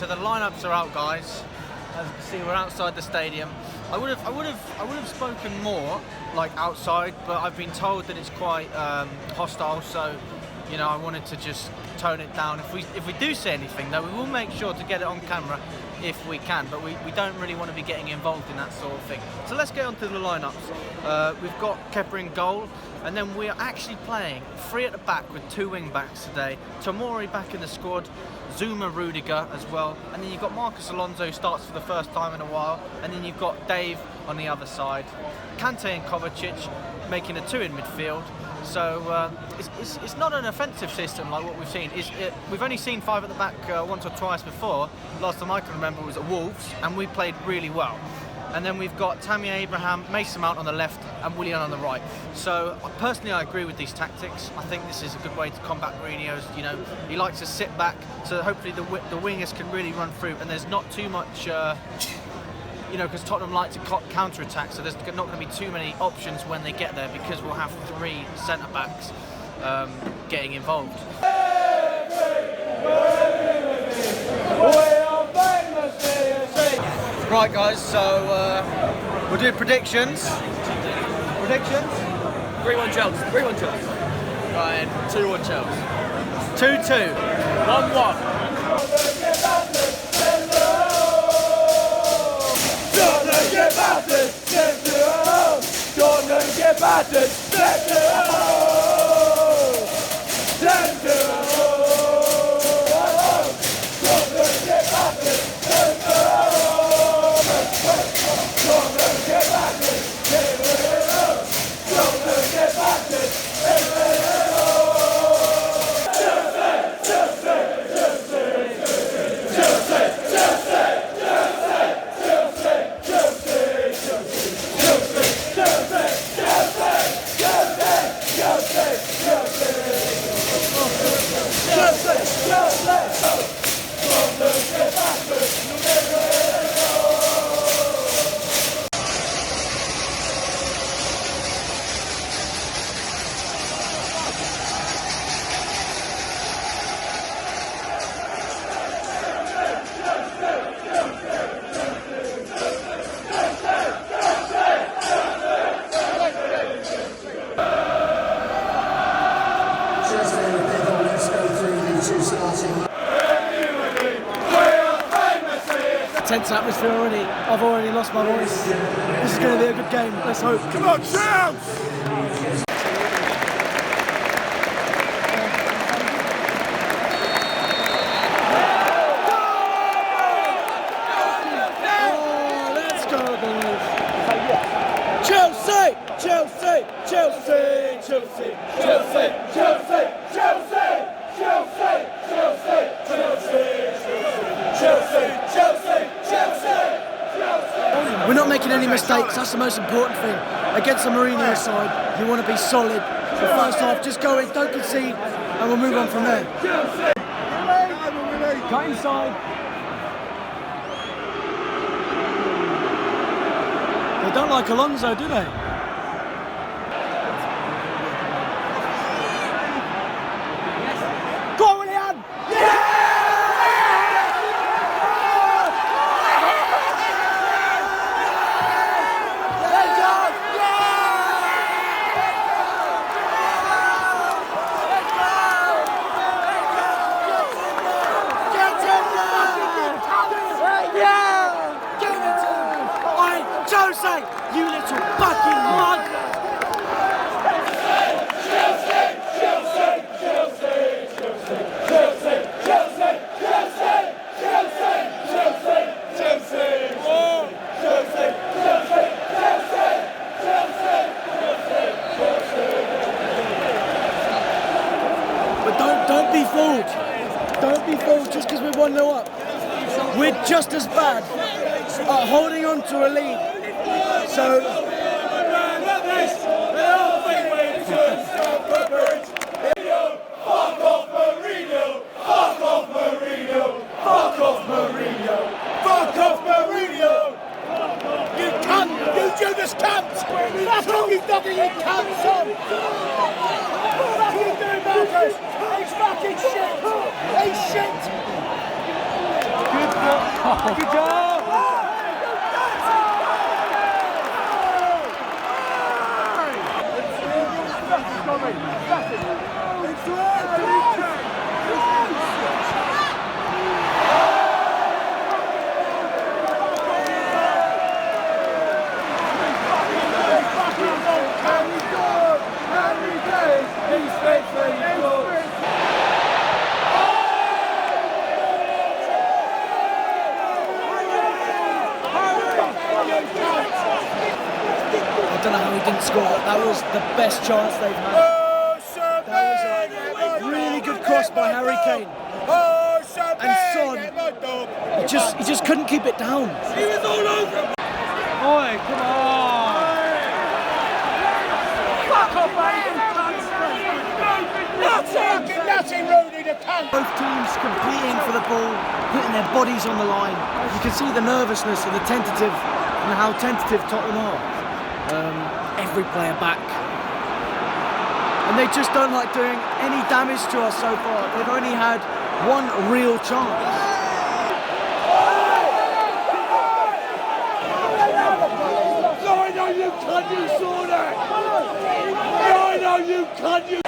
so the lineups are out, guys. As you can see, we're outside the stadium. I would have spoken more, like outside, but I've been told that it's quite hostile. So, you know, I wanted to just tone it down. If we do say anything, though, we will make sure to get it on camera if we can. But we don't really want to be getting involved in that sort of thing. So let's get on to the lineups. We've got Kepa in goal. And then we are actually playing 3 at the back with 2 wing backs today. Tomori back in the squad, Zuma, Rudiger as well. And then you've got Marcus Alonso, who starts for the first time in a while. And then you've got Dave on the other side. Kante and Kovacic making a 2 in midfield. So it's not an offensive system like what we've seen. We've only seen 5 at the back once or twice before. Last time I can remember was at Wolves, and we played really well. And then we've got Tammy Abraham, Mason Mount on the left, and Willian on the right. So personally, I agree with these tactics. I think this is a good way to combat Mourinho's. You know, he likes to sit back, so hopefully the wingers can really run through, and there's not too much. You know, because Tottenham like to counter-attack, so there's not going to be too many options when they get there, because we'll have 3 centre-backs getting involved. Right, guys, so we'll do predictions. Predictions? 3-1 Chelsea. 3-1 Chelsea. Right, 2-1 Chelsea. 2-2. 1-1. Tottenham get battered, 10-0. Tottenham get battered, 10-0. 10-0. Tottenham get battered, 10-0. Tottenham get battered, 10-0. Tottenham get battered, 10-0. Tense atmosphere already. I've already lost my voice. This is going to be a good game. Let's hope. Come on, Chelsea! Let's go, boys. Chelsea! Chelsea! Chelsea! Chelsea! Chelsea! Chelsea! Chelsea! Chelsea! Chelsea! Chelsea! Chelsea! We're not making any mistakes. That's the most important thing. Against the Mourinho side, you want to be solid. The first half, just go in, don't concede, and we'll move on from there. Cut inside. They don't like Alonso, do they? Go on, Willian! Jose, you little fucking mug! But don't be fooled. Don't be fooled just because we're 1-0 up. We're just as bad at holding on to a lead. So fuck off Mourinho! Fuck off Mourinho! Fuck off Mourinho! Fuck off Mourinho! You cunt! You Judas cunt! That's all you've done, you cunt, son! What are you doing, Marcus? He's fucking shit! He's shit! Good. I don't know how he didn't score. That was the best chance they've had. That was a really good cross by Harry Kane. And Son, he just couldn't keep it down. He was all over him. Oi, come on! Fuck off, mate! Nothing, Rooney, the cunt! Both teams competing for the ball, putting their bodies on the line. You can see the nervousness and the tentative, and how tentative Tottenham are. Every player back. And they just don't like doing any damage to us so far. They've only had one real chance. I know you cunt, you saw that! I know you cunt, you...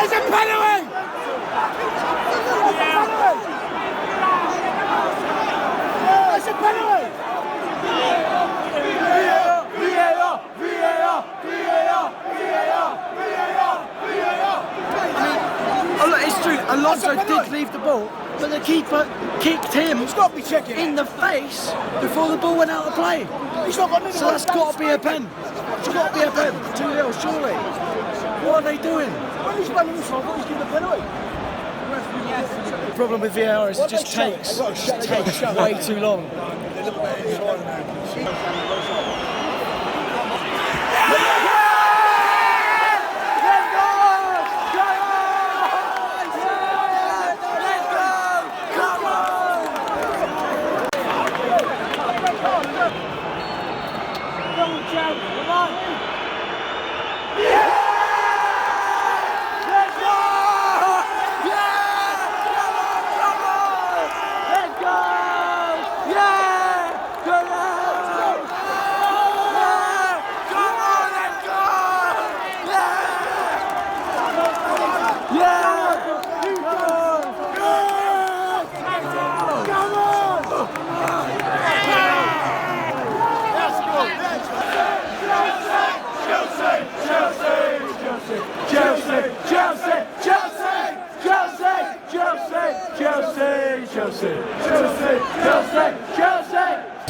It's a penalty! It's a penalty! Oh look, it's true, Alonso did leave the ball, but the keeper kicked him in the face before the ball went out of play. So that's got to be a pen. It's got to be a pen. 2-0, surely. What are they doing? The problem with VAR is it just takes way too long.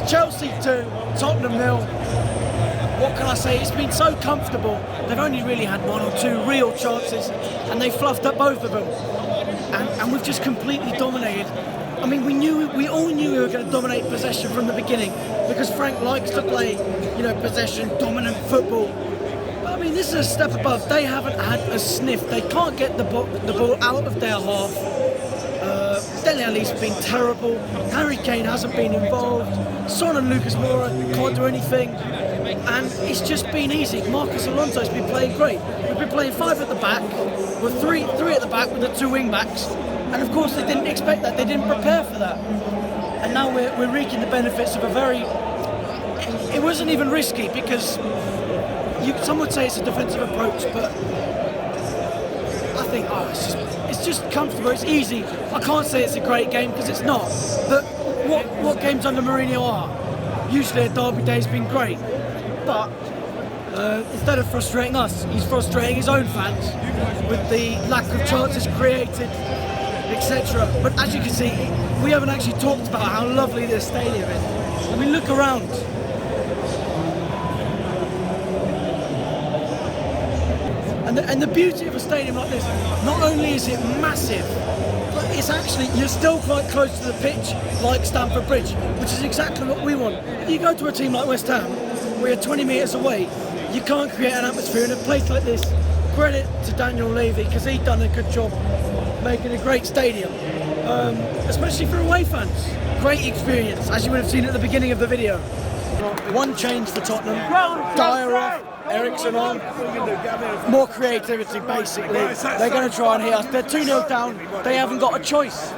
Chelsea 2, Tottenham 0. What can I say? It's been so comfortable. They've only really had one or two real chances, and they fluffed up both of them. And we've just completely dominated. I mean, we all knew we were going to dominate possession from the beginning, because Frank likes to play, possession, dominant football. But I mean, this is a step above. They haven't had a sniff. They can't get the ball out of their half. Dele Alli's been terrible. Harry Kane hasn't been involved. Son and Lucas Moura can't do anything. And it's just been easy. Marcus Alonso's been playing great. We've been playing 5 at the back, with three at the back with the 2 wing backs. And of course they didn't expect that. They didn't prepare for that. And now we're reaping the benefits of a very... It wasn't even risky, because some would say it's a defensive approach, but I think it's just comfortable, it's easy. I can't say it's a great game, because it's not. But what games under Mourinho are? Usually a derby day's been great. But instead of frustrating us, he's frustrating his own fans with the lack of chances created, etc. But as you can see, we haven't actually talked about how lovely this stadium is. I mean, look around. And the beauty of a stadium like this, not only is it massive, but it's actually, you're still quite close to the pitch, like Stamford Bridge, which is exactly what we want. If you go to a team like West Ham, where you're 20 metres away, You can't create an atmosphere in a place like this. Credit to Daniel Levy, because he's done a good job making a great stadium, especially for away fans. Great experience, as you would have seen at the beginning of the video. One change for Tottenham, Dyer off, Ericsson on. More creativity, basically. They're going to try and hit us. They're 2-0 down. They haven't got a choice.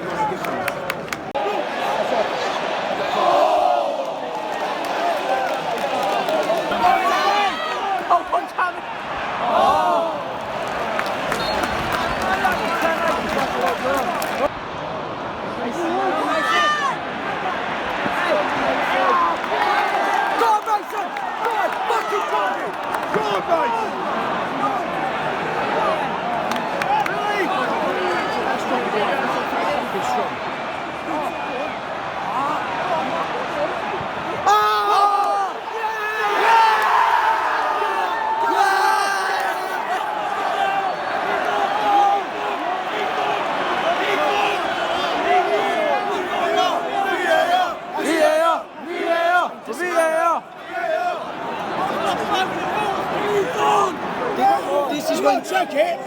This is when check it.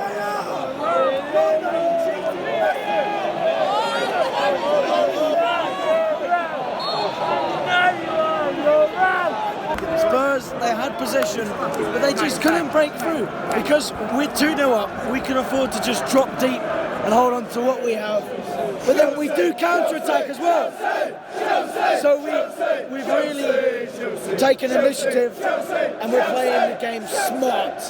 Spurs, they had possession, but they just couldn't break through. Because we're 2-0 up, we can afford to just drop deep and hold on to what we have. But then we do counter-attack as well. So we've really taken initiative and we're playing the game smart.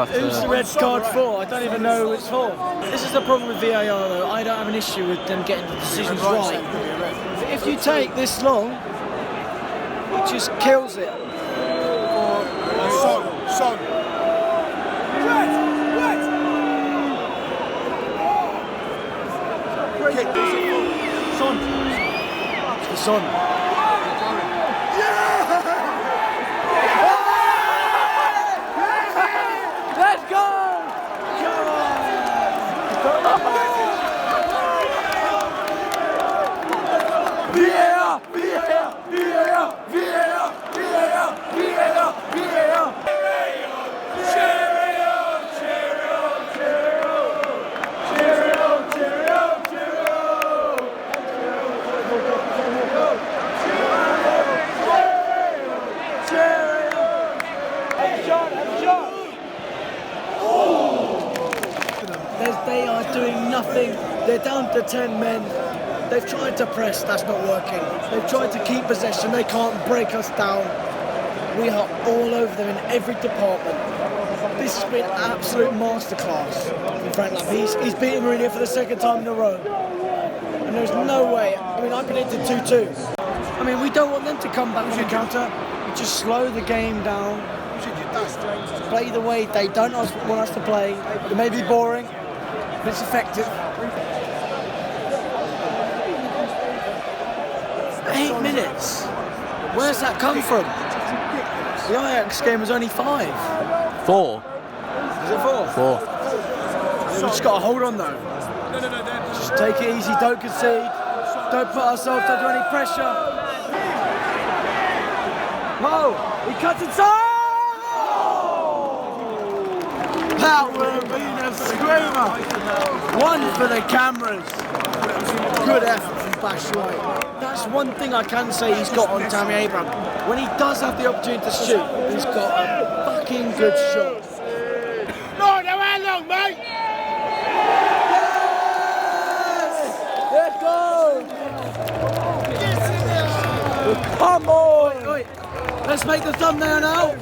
Who's the red card for? I don't even know who it's for. This is the problem with VAR though. I don't have an issue with them getting the decisions right. If you take this long, it just kills it. Son. It's the Son. Let's go! They are doing nothing. They're down to 10 men. They've tried to press, that's not working. They've tried to keep possession, they can't break us down. We are all over them in every department. This has been an absolute masterclass from Frank Lampard. He's beaten Mourinho for the second time in a row. And there's no way, I mean, I predicted 2-2. I mean, we don't want them to come back from the counter. We just slow the game down. Play the way they don't want us to play. It may be boring, but it's effective. 8 minutes. Where's that come from? The Ajax game was only 5. 4. Is it 4? 4. We just got to hold on though. Just take it easy, don't concede. Don't put ourselves under any pressure. Whoa, he cuts inside! That would have been a screamer. One for the cameras. Good effort from Batshuayi. That's one thing I can say he's got on Tammy Abraham. When he does have the opportunity to shoot, he's got a fucking good shot. No, how long, mate? Let's go! Come on! Wait. Let's make the thumbnail now.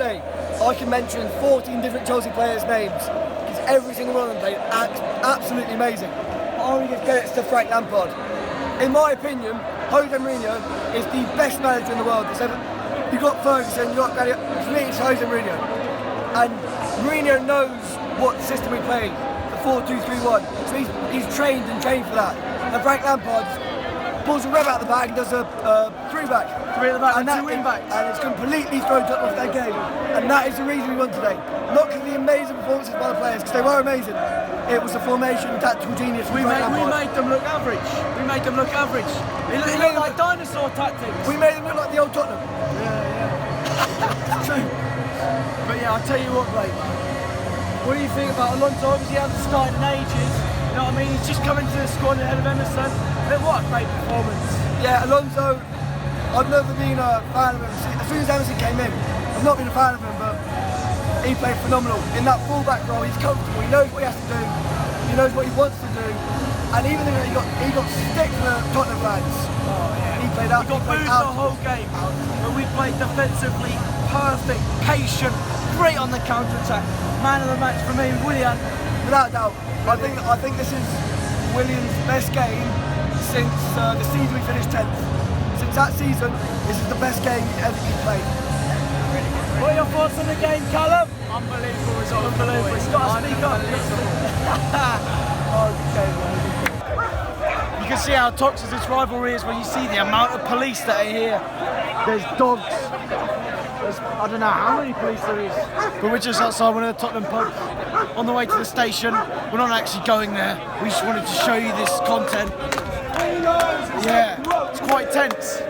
say, I can mention 14 different Chelsea players' names because every single one of them played absolutely amazing. I only give credits to Frank Lampard. In my opinion, Jose Mourinho is the best manager in the world. You've got Ferguson, you've got Guardiola. For me, it's Jose Mourinho. And Mourinho knows what system we play, the 4-2-3-1. So he's trained for that. And Frank Lampard pulls a rev out of the bag and does a three-back. Three at the back and and two wing-backs. And it's completely thrown Tottenham off their game. And that is the reason we won today. Not because of the amazing performances by the players, because they were amazing. It was the formation, tactical genius. We made them look average. We made them look average. It looked like dinosaur tactics. We made them look like the old Tottenham. It's true. But yeah, I'll tell you what, mate. What do you think about Alonso? Obviously, he hasn't started in ages. You know what I mean? He's just come into the squad ahead of Emerson. But what a great performance. Yeah, Alonso, I've never been a fan of him. As soon as Emerson came in, I've not been a fan of him, but he played phenomenal. In that full-back role, he's comfortable. He knows what he has to do. He knows what he wants to do. And even though he got stick for Tottenham fans, he played out. We got booed the whole game, but we played defensively perfect, patient, great on the counter-attack. Man of the match for me, Willian. Without doubt. I think this is Willian's best game since the season we finished 10th. Since that season, this is the best game he's played. What are your thoughts on the game, Callum? Unbelievable result. Unbelievable. He's got to speak up. You can see how toxic this rivalry is when you see the amount of police that are here. There's dogs. I don't know how many police there is. But we're just outside one of the Tottenham pubs on the way to the station. We're not actually going there. We just wanted to show you this content. Yeah, it's quite tense.